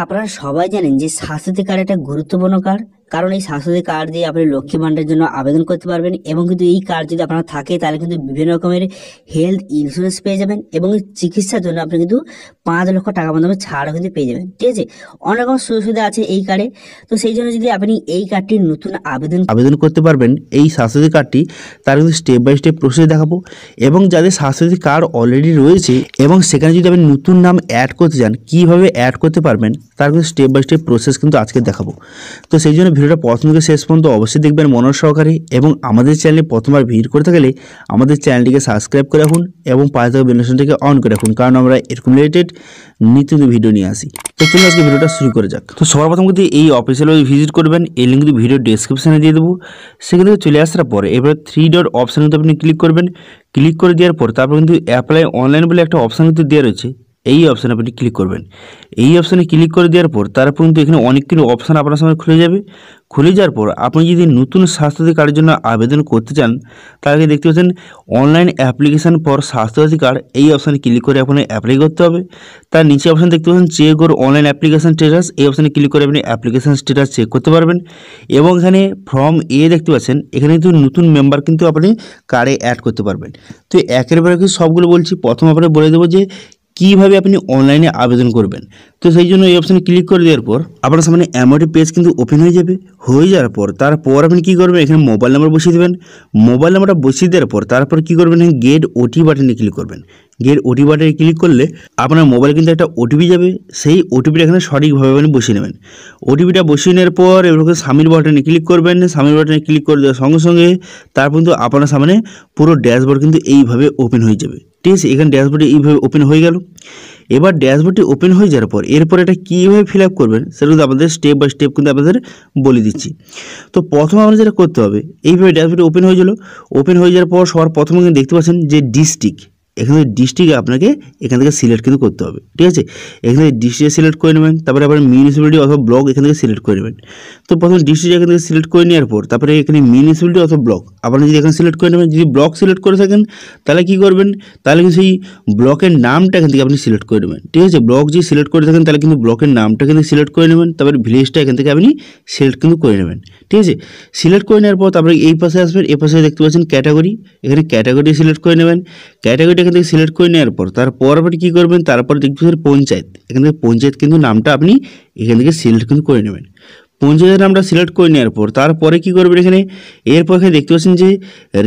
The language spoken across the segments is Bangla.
আপনারা সবাই জানেন যে স্বাস্থ্যসাথী কার্ড একটা গুরুত্বপূর্ণ কার্ড, কারণ এই স্বাস্থ্যসাথী কার্ড দিয়ে আপনি লক্ষ্মী ভান্ডারের জন্য আবেদন করতে পারবেন এবং কিন্তু এই কার্ড যদি আপনার থাকে তাহলে কিন্তু বিভিন্ন রকমের হেলথ ইন্স্যুরেন্স পেয়ে যাবেন এবং চিকিৎসার জন্য আপনি কিন্তু 5 লক্ষ টাকা পর্যন্ত ছাড়ও কিন্তু পেয়ে যাবেন। ঠিক আছে, অনেক রকম সুযোগ সুবিধা আছে এই কার্ডে। তো সেই জন্য যদি আপনি এই কার্ডটির নতুন আবেদন করতে পারবেন এই স্বাস্থ্যসাথী কার্ডটি, তার কিন্তু স্টেপ বাই স্টেপ প্রসেস দেখাবো। এবং যাদের স্বাস্থ্যসাথী কার্ড অলরেডি রয়েছে এবং সেখানে যদি আপনি নতুন নাম অ্যাড করতে চান, কীভাবে অ্যাড করতে পারবেন তার কিন্তু স্টেপ বাই স্টেপ প্রসেস কিন্তু আজকে দেখাবো। তো সেই জন্য ভিডিওটা প্রথম থেকে শেষ পর্যন্ত অবশ্যই দেখবেন মনোযোগ সহকারে, এবং আমাদের চ্যানেলে প্রথমবার ভিজিট করতে গেলে আমাদের চ্যানেলটিকে সাবস্ক্রাইব করে রাখুন এবং পাশে থাকা বেল আইকনটিকে অন করে রাখুন, কারণ আমরা এরকম রিলেটেড নিত্য ভিডিও নিয়ে আসি। তো চলুন আজকে ভিডিওটা শুরু করে যাক। তো সর্বপ্রথম কিন্তু এই অফিসিয়াল ভিজিট করবেন, এই লিঙ্ক কিন্তু ভিডিও ডেসক্রিপশনে দিয়ে দেবো। সেখান থেকে চলে আসার পরে এবার 3 ডট অপশান কিন্তু আপনি ক্লিক করবেন। ক্লিক করে দেওয়ার পর তারপর কিন্তু অ্যাপ্লাই অনলাইন বলে একটা অপশান কিন্তু দেওয়া রয়েছে, এই অপশানে আপনি ক্লিক করবেন। এই অপশানে ক্লিক করে দেওয়ার পর তারপর কিন্তু এখানে অনেকগুলো অপশান আপনার সামনে খুলে যাবে। খুলে যাওয়ার পর আপনি যদি নতুন স্বাস্থ্যসাথী কার্ডের জন্য আবেদন করতে চান, তাহলে দেখতে পাচ্ছেন online application for Swasthyasathi card, এই অপশানে ক্লিক করে আপনাকে অ্যাপ্লাই করতে হবে। তার নিচে অপশান দেখতে পাচ্ছেন চেক ওর অনলাইন অ্যাপ্লিকেশান স্ট্যাটাস, এই অপশানে ক্লিক করে আপনি অ্যাপ্লিকেশান স্ট্যাটাস চেক করতে পারবেন। এবং এখানে ফর্ম এ দেখতে পাচ্ছেন, এখানে কিন্তু নতুন মেম্বার কিন্তু আপনি কার্ডে অ্যাড করতে পারবেন। তো একের পরে কিন্তু সবগুলো বলছি, প্রথম আপনাকে বলে দেবো যে কীভাবে আপনি অনলাইনে আবেদন করবেন। তো সেই জন্য এই অপশানে ক্লিক করে দেওয়ার পর আপনার সামনে অ্যামাউন্টের পেজ কিন্তু ওপেন হয়ে যাবে। হয়ে যাওয়ার পর তারপর আপনি কী করবেন, এখানে মোবাইল নাম্বার বসিয়ে দেবেন। মোবাইল নাম্বারটা বসিয়ে দেওয়ার পর তারপর কী করবেন, গেট ওটি বাটনে ক্লিক করবেন। গেট ওটি বাটনে ক্লিক করলে আপনার মোবাইলে কিন্তু একটা ওটিপি যাবে, সেই ওটিপিটা এখানে সঠিকভাবে আপনি বসিয়ে নেবেন। ওটিপিটা বসিয়ে নেওয়ার পর এবার সাবমিট বাটনে ক্লিক করবেন। সাবমিট বাটনে ক্লিক করে দেওয়ার সঙ্গে সঙ্গে তারপর কিন্তু আপনার সামনে পুরো ড্যাশবোর্ড কিন্তু এইভাবে ওপেন হয়ে যাবে। ঠিক আছে, এখানে ড্যাশবোর্ডে এইভাবে ওপেন হয়ে গেল। এবার ড্যাশবোর্ডটি ওপেন হয়ে যাওয়ার পর এরপর এটা কীভাবে ফিল আপ করবেন সেটা কিন্তু আপনাদের স্টেপ বাই স্টেপ কিন্তু আপনাদের বলে দিচ্ছি। তো প্রথমে আমাদের যেটা করতে হবে, এইভাবে ড্যাশবোর্ডটি ওপেন হয়ে গেল। ওপেন হয়ে যাওয়ার পর সবার প্রথমে কিন্তু দেখতে পাচ্ছেন যে ডিস্ট্রিক্ট, এখানে ডিস্ট্রিক্টে আপনাকে এখান থেকে সিলেক্ট কিন্তু করতে হবে। ঠিক আছে, এখান থেকে ডিস্ট্রিক্টে সিলেক্ট করে নেবেন, তারপরে আবার মিউনিসিপ্যালিটি অথবা ব্লক এখান থেকে সিলেক্ট করে নেবেন। তো প্রথমে ডিস্ট্রিক্ট এখান থেকে সিলেক্ট করে নেওয়ার পর তারপরে এখানে মিউনিসিপ্যালিটি অথবা ব্লক আপনি যদি এখানে সিলেক্ট করে নেবেন। যদি ব্লক সিলেক্ট করে থাকেন তাহলে কী করবেন, তাহলে কিন্তু সেই ব্লকের নামটা এখান থেকে আপনি সিলেক্ট করে নেবেন। ঠিক আছে, ব্লক যদি সিলেক্ট করে থাকেন তাহলে কিন্তু ব্লকের নামটা কিন্তু সিলেক্ট করে নেবেন, তারপরে ভিলেজটা এখান থেকে আপনি সিলেক্ট কিন্তু করে নেবেন। ঠিক আছে, সিলেক্ট করে নেওয়ার পর তারপরে এই পাশে আসবেন, এই পাশে দেখতে পাচ্ছেন ক্যাটাগরি, এখানে ক্যাটাগরি সিলেক্ট করে নেবেন। ক্যাটাগরিটা এখান থেকে সিলেক্ট করে নেওয়ার পর তারপর আপনি কী করবেন, তারপর দেখতে পাচ্ছেন পঞ্চায়েত, এখান থেকে পঞ্চায়েত কিন্তু নামটা আপনি এখান থেকে সিলেক্ট কিন্তু করে নেবেন। পঞ্চায়েতের নামটা সিলেক্ট করে নেওয়ার পর তারপরে কী করবেন, এখানে এরপর এখানে দেখতে পাচ্ছেন যে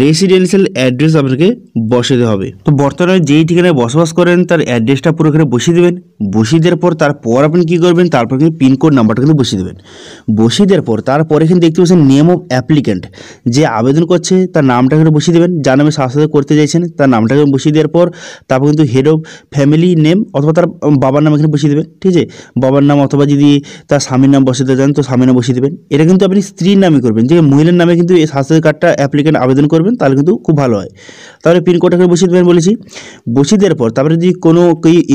রেসিডেন্সিয়াল অ্যাড্রেস আপনাকে বসাতে হবে। তো বর্তমানে যেই ঠিকানায় বসবাস করেন তার অ্যাড্রেসটা পুরো এখানে বসিয়ে দেবেন। বসিয়ে দেওয়ার পর তারপর আপনি কী করবেন, তারপর কিন্তু পিনকোড নাম্বারটা কিন্তু বসিয়ে দেবেন। বসিয়ে দেওয়ার পর তারপরে এখানে দেখতে পাচ্ছেন নেম অফ অ্যাপ্লিক্যান্ট, যে আবেদন করছে তার নামটা এখানে বসিয়ে দেবেন। যার নামে স্বাস্থ্য করতে চাইছেন তার নামটাকে বসিয়ে দেওয়ার পর তারপর কিন্তু হেড অফ ফ্যামিলি নেম অথবা তার বাবার নাম এখানে বসিয়ে দেবেন। ঠিক আছে, বাবার নাম অথবা যদি তার স্বামীর নাম বসাতে চান তো স্বামীর নাম বসিয়ে দেবেন। এটা কিন্তু আপনি স্ত্রীর নামে করবেন, যে মহিলার নামে কিন্তু এই স্বাস্থ্য কার্ডটা অ্যাপ্লিক্যান্ট আবেদন করবেন তাহলে কিন্তু খুব ভালো হয়। তাহলে পিনকোডটা এখানে বসিয়ে দেবেন বলেছি। বসিয়ে দেওয়ার পর তারপরে যদি কোনো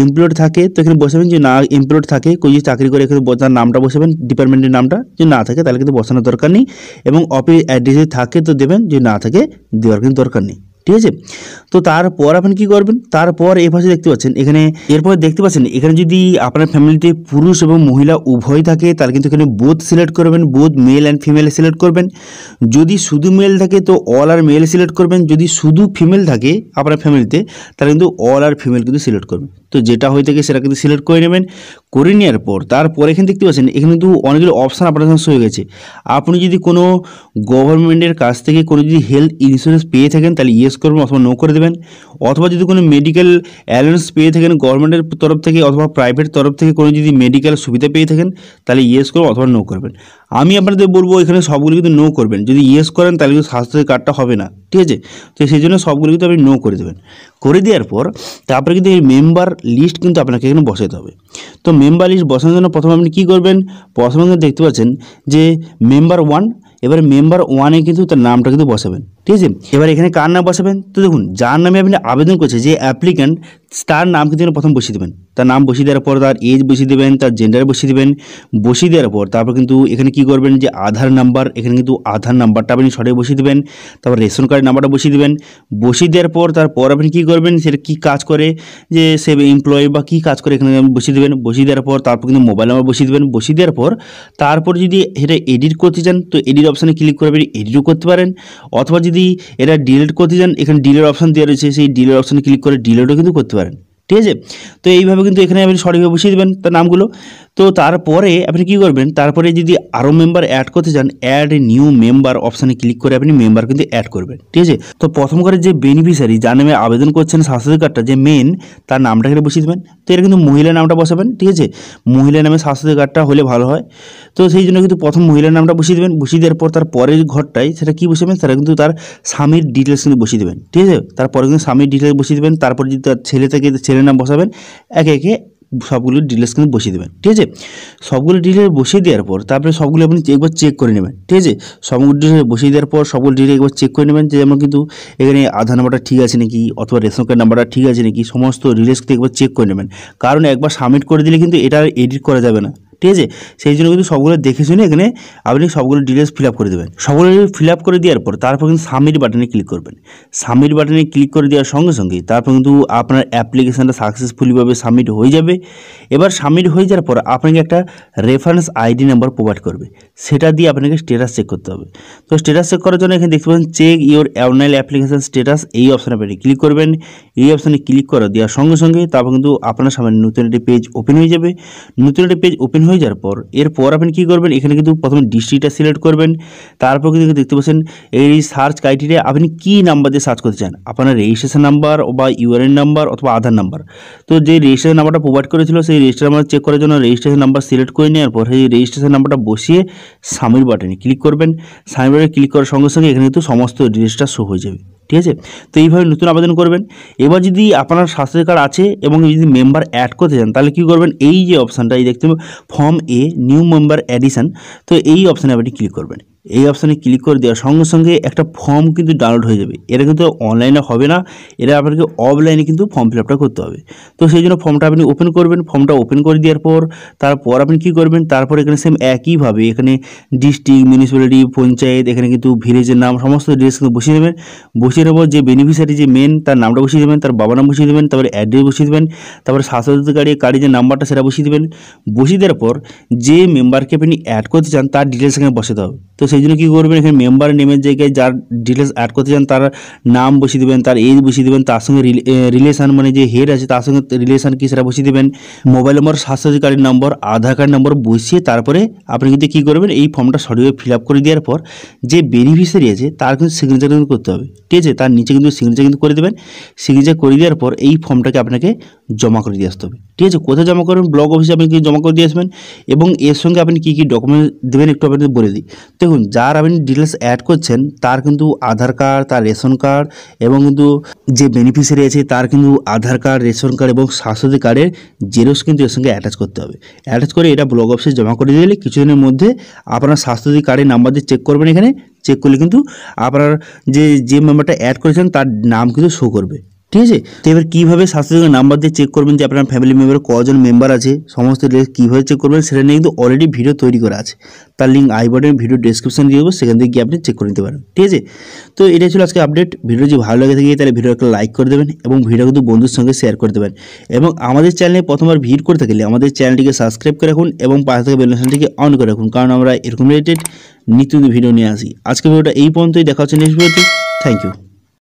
এমপ্লয়েড থাকে তো এখানে বসাবেন, যে না এমপ্লয়েড থাকে কেউ যদি চাকরি করে এখানে তার নামটা বসাবেন, ডিপার্টমেন্টের নামটা। যদি না থাকে তাহলে কিন্তু বসানোর দরকার নেই, এবং অফিস অ্যাড্রেস যদি থাকে তো দেবেন, যদি না থাকে দেওয়ার কিন্তু দরকার নেই। ঠিক আছে, তো তারপর আপনি কী করবেন, তারপর এই পাশে দেখতে পাচ্ছেন এখানে এরপর দেখতে পাচ্ছেন এখানে যদি আপনার ফ্যামিলিতে পুরুষ এবং মহিলা উভয় থাকে তাহলে কিন্তু এখানে বোথ সিলেক্ট করবেন, both male and female select করবেন। যদি শুধু মেল থাকে তো অল আর মেল সিলেক্ট করবেন। যদি শুধু ফিমেল থাকে আপনার ফ্যামিলিতে তাহলে কিন্তু অল আর ফিমেল কিন্তু সিলেক্ট করবেন। তো যেটা হয়ে থাকে সেটা কিন্তু সিলেক্ট করে নেবেন। করে নেওয়ার পর তারপর এখানে দেখতে পাচ্ছেন এখানে কিন্তু অনেকগুলো অপশান আপনার কাছে হয়ে গেছে। আপনি যদি কোনো গভর্নমেন্টের কাছ থেকে কোনো যদি হেলথ ইন্স্যুরেন্স পেয়ে থাকেন তাহলে ইয়েস করবেন অথবা নো করে দেবেন। অথবা যদি কোনো মেডিকেল অ্যালাউন্স পেয়ে থাকেন গভর্নমেন্টের তরফ থেকে অথবা প্রাইভেট তরফ থেকে কোনো যদি মেডিকেল সুবিধা পেয়ে থাকেন তাহলে ইয়েস করবেন অথবা নো করবেন। আমি আপনাদের বলবো এখানে সবগুলো কিন্তু নো করবেন। যদি ইয়েস করেন তাহলে কিন্তু স্বাস্থ্যসাথী কার্ডটা হবে না। ঠিক আছে, তো সেই জন্য সবগুলো কিন্তু আপনি নো করে দেবেন। করে দেওয়ার পর তারপরে কিন্তু এই মেম্বার লিস্ট কিন্তু আপনাকে এখানে বসাতে হবে। তো মেম্বার লিস্ট বসানোর জন্য প্রথমে আপনি কী করবেন, প্রথমে দেখতে পাচ্ছেন যে মেম্বার 1, এবারে মেম্বার 1-এ কিন্তু তার নামটা কিন্তু বসাবেন। ঠিক আছে, এবার এখানে কার নাম বসাবেন, তো দেখুন যার নামে আপনি আবেদন করছে যে অ্যাপ্লিক্যান্ট তার নাম কিন্তু এখানে প্রথম বসিয়ে দেবেন। তার নাম বসিয়ে দেওয়ার পর তার এজ বসিয়ে দেবেন, তার জেন্ডার বসিয়ে দেবেন। বসিয়ে দেওয়ার পর তারপর কিন্তু এখানে কি করবেন যে আধার নাম্বার, এখানে কিন্তু আধার নাম্বারটা আপনি সঠিক বসিয়ে দেবেন। তারপর রেশন কার্ডের নাম্বারটা বসিয়ে দেবেন। বসিয়ে দেওয়ার পর তারপর আপনি কী করবেন, সেটা কী কাজ করে, যে সে এমপ্লয়ি বা কী কাজ করে এখানে বসিয়ে দেবেন। বসিয়ে দেওয়ার পর তারপর কিন্তু মোবাইল নাম্বার বসিয়ে দেবেন। বসিয়ে দেওয়ার পর তারপর যদি এটা এডিট করতে চান তো এডিট অপশানে ক্লিক করে আপনি এডিটও করতে পারেন, অথবা যদি এটা ডিলিট করতে চান এখানে ডিলিট অপশান দেওয়া রয়েছে, সেই ডিলিট অপশানে ক্লিক করে ডিলিটও কিন্তু করতে পারেন। ঠিক আছে, তো এইভাবে কিন্তু এখানে আপনি সঠিকভাবে বসিয়ে দেবেন তার নামগুলো। তো তারপরে আপনি কী করবেন, তারপরে যদি আরও মেম্বার অ্যাড করতে চান অ্যাড নিউ মেম্বার অপশানে ক্লিক করে আপনি মেম্বার কিন্তু অ্যাড করবেন। ঠিক আছে, তো প্রথম করে যে বেনিফিশিয়ারি যার নামে আবেদন করছেন স্বাস্থ্যসাথী কার্ডটা, যে মেন তার নামটা এখানে বসিয়ে দেবেন। তো এটা কিন্তু মহিলার নামটা বসাবেন। ঠিক আছে, মহিলার নামে স্বাস্থ্যসাথী কার্ডটা হলে ভালো হয়। তো সেই জন্য কিন্তু প্রথম মহিলার নামটা বসিয়ে দেবেন। বসিয়ে দেওয়ার পর তার পরের ঘরটায় সেটা কী বসাবেন, সেটা কিন্তু তার স্বামীর ডিটেলস কিন্তু বসিয়ে দেবেন। ঠিক আছে, তারপরে কিন্তু স্বামীর ডিটেলস বসিয়ে দেবেন। তারপর যদি তার ছেলে থেকে ছেলের নাম বসাবেন, একে একে সবগুলো ডিটেলস কিন্তু বসিয়ে দেবেন। ঠিক আছে, সবগুলো ডিটেলস বসিয়ে দেওয়ার পর তারপরে সবগুলো আপনি একবার চেক করে নেবেন। ঠিক আছে, সবগুলো ডিটেলস বসিয়ে দেওয়ার পর সবগুলো ডিটেলস একবার চেক করে নেবেন যে যেমন কিন্তু এখানে আধার নাম্বারটা ঠিক আছে নাকি, অথবা রেশন কার্ড নাম্বারটা ঠিক আছে নাকি, সমস্ত ডিটেলস কিন্তু একবার চেক করে নেবেন। কারণ একবার সাবমিট করে দিলে কিন্তু এটা এডিট করা যাবে না। ঠিক আছে, সেই জন্য কিন্তু সবগুলো দেখে শুনে এখানে আপনি সবগুলো ডিটেলস ফিল আপ করে দেবেন। সবগুলো ফিল আপ করে দেওয়ার পর তারপর কিন্তু সাবমিট বাটনে ক্লিক করবেন। সাবমিট বাটনে ক্লিক করে দেওয়ার সঙ্গে সঙ্গে তারপর কিন্তু আপনার অ্যাপ্লিকেশানটা সাকসেসফুলিভাবে সাবমিট হয়ে যাবে। এবার সাবমিট হয়ে যাওয়ার পর আপনাকে একটা রেফারেন্স আইডি নাম্বার প্রোভাইড করবে, সেটা দিয়ে আপনাকে স্ট্যাটাস চেক করতে হবে। তো স্ট্যাটাস চেক করার জন্য এখানে দেখতে পাচ্ছেন check your online application status, এই অপশানে আপনি ক্লিক করবেন। এই অপশানে ক্লিক করে দেওয়ার সঙ্গে সঙ্গে তারপর কিন্তু আপনার সামনে নতুন একটি পেজ ওপেন হয়ে যাবে। নতুন একটি পেজ ওপেন হয়ে যাওয়ার পর এরপর আপনি কী করবেন, এখানে কিন্তু প্রথমে ডিস্ট্রিক্টটা সিলেক্ট করবেন। তারপর কিন্তু দেখতে পাচ্ছেন এই সার্চ ক্রাইটেরিয়া আপনি কী নাম্বার দিয়ে সার্চ করতে চান, আপনার রেজিস্ট্রেশন নাম্বার বা ইউআরএন নাম্বার অথবা আধার নাম্বার। তো যে রেজিস্ট্রেশন নাম্বারটা প্রোভাইড করেছিল সেই রেজিস্ট্রেশন নাম্বার চেক করার জন্য রেজিস্ট্রেশন নাম্বার সিলেক্ট করে নেওয়ার পর সেই রেজিস্ট্রেশন নাম্বারটা বসিয়ে সাবমিট বাটনে ক্লিক করবেন। সাবমিট বাটনে ক্লিক করার সঙ্গে সঙ্গে এখানে কিন্তু সমস্ত ডিটেলসটা শো হয়ে যাবে। ঠিক আছে, তো এইভাবে নতুন আবেদন করবেন। এবার যদি আপনার স্বাস্থ্যসাথী কার্ড আছে এবং যদি মেম্বার অ্যাড করতে চান তাহলে কী করবেন, এই যে অপশানটা এই দেখতে form a new member addition, তো এই অপশানে আপনি ক্লিক করবেন। এই অপশানে ক্লিক করে দেওয়ার সঙ্গে সঙ্গে একটা ফর্ম কিন্তু ডাউনলোড হয়ে যাবে। এটা কিন্তু অনলাইনে হবে না, এটা আপনাকে অফলাইনে কিন্তু ফর্ম ফিল আপটা করতে হবে। তো সেই জন্য ফর্মটা আপনি ওপেন করবেন। ফর্মটা ওপেন করে দেওয়ার পর তারপর আপনি কী করবেন, তারপর এখানে সেম একইভাবে এখানে ডিস্ট্রিক্ট, মিউনিসিপ্যালিটি, পঞ্চায়েত, এখানে কিন্তু ভিলেজের নাম সমস্ত ডিটেলস কিন্তু বসিয়ে দেবেন। বসিয়ে দেওয়ার যে বেনিফিশিয়ারি যে মেন তার নামটা বসিয়ে দেবেন, তার বাবার নাম বসিয়ে দেবেন, তারপরে অ্যাড্রেস বসিয়ে দেবেন, তারপরে স্বাস্থ্যসাথী কার্ডের যে নাম্বারটা সেটা বসিয়ে দেবেন। বসিয়ে দেওয়ার পর যে মেম্বারকে আপনি অ্যাড করতে চান তার ডিটেলস এখানে বসাতে হবে। তো সেই জন্য কী করবেন, এখানে মেম্বার নেমের জায়গায় যার ডিটেলস অ্যাড করতে চান তার নাম বসিয়ে দেবেন, তার এজ বসিয়ে দেবেন, তার সঙ্গে রিলেশান মানে যে হেড আছে তার সঙ্গে রিলেশান কী সেটা বসিয়ে দেবেন, মোবাইল নম্বর, স্বাস্থ্যসাথী কার্ডের নম্বর, আধার কার্ড নম্বর বসিয়ে তারপরে আপনি কিন্তু কী করবেন, এই ফর্মটা সঠিকভাবে ফিল আপ করে দেওয়ার পর যে বেনিফিশিয়ারি আছে তার কিন্তু সিগনেচার কিন্তু করতে হবে। ঠিক আছে, তার নিচে কিন্তু সিগনেচার কিন্তু করে দেবেন। সিগনেচার করে দেওয়ার পর এই ফর্মটাকে আপনাকে জমা করে দিয়ে আসতে হবে। ঠিক আছে, কোথায় জমা করবেন, ব্লক অফিসে আপনি জমা করে দিয়ে আসবেন। এবং এর সঙ্গে আপনি কী কী ডকুমেন্ট দেবেন একটু আপনাদের বলে দিই। দেখুন, যার আপনি ডিটেলস অ্যাড করছেন তার কিন্তু আধার কার্ড, তার রেশন কার্ড এবং কিন্তু যে বেনিফিশিয়ারি আছে তার কিন্তু আধার কার্ড, রেশন কার্ড এবং স্বাস্থ্যসাথী কার্ডের জেরক্স কিন্তু এর সঙ্গে অ্যাটাচ করতে হবে। অ্যাটাচ করে এটা ব্লক অফিসে জমা করে দিলে কিছুদিনের মধ্যে আপনার স্বাস্থ্যসাথী কার্ডের নাম্বার দিয়ে চেক করবেন। এখানে চেক করলে কিন্তু আপনার যে মেম্বারটা অ্যাড করেছেন তার নাম কিন্তু শো করবে। ঠিক আছে, তো এবার কীভাবে স্বাস্থ্যসাথী নাম্বার দিয়ে চেক করবেন যে আপনার ফ্যামিলি মেম্বারে কজন মেম্বার আছে সমস্ত ডিটেলস কীভাবে চেক করবেন সেটা নিয়ে কিন্তু অলরেডি ভিডিও তৈরি করা আছে। তার লিঙ্ক আই বাটনে ভিডিও ডেসক্রিপশন দিয়ে দেবো, সেখান থেকে গিয়ে আপনি চেক করে নিতে পারেন। ঠিক আছে, তো এটাই ছিল আজকে আপডেট। ভিডিও যদি ভালো লাগে থাকে তাহলে ভিডিও একটা লাইক করে দেবেন এবং ভিডিও কিন্তু বন্ধুর সঙ্গে শেয়ার করে দেবেন। এবং আমাদের চ্যানেলে প্রথমবার ভিজিট করতে গেলে আমাদের চ্যানেলটিকে সাবস্ক্রাইব করে রাখুন এবং পাশে থেকে বেল আইকনটিকে অন করে রাখুন, কারণ আমরা এরকম রিলেটেড নিত্য ভিডিও নিয়ে আসি। আজকে ভিডিওটা এই পর্যন্তই, দেখা হচ্ছে নেক্সট ভিডিওতে। Thank you.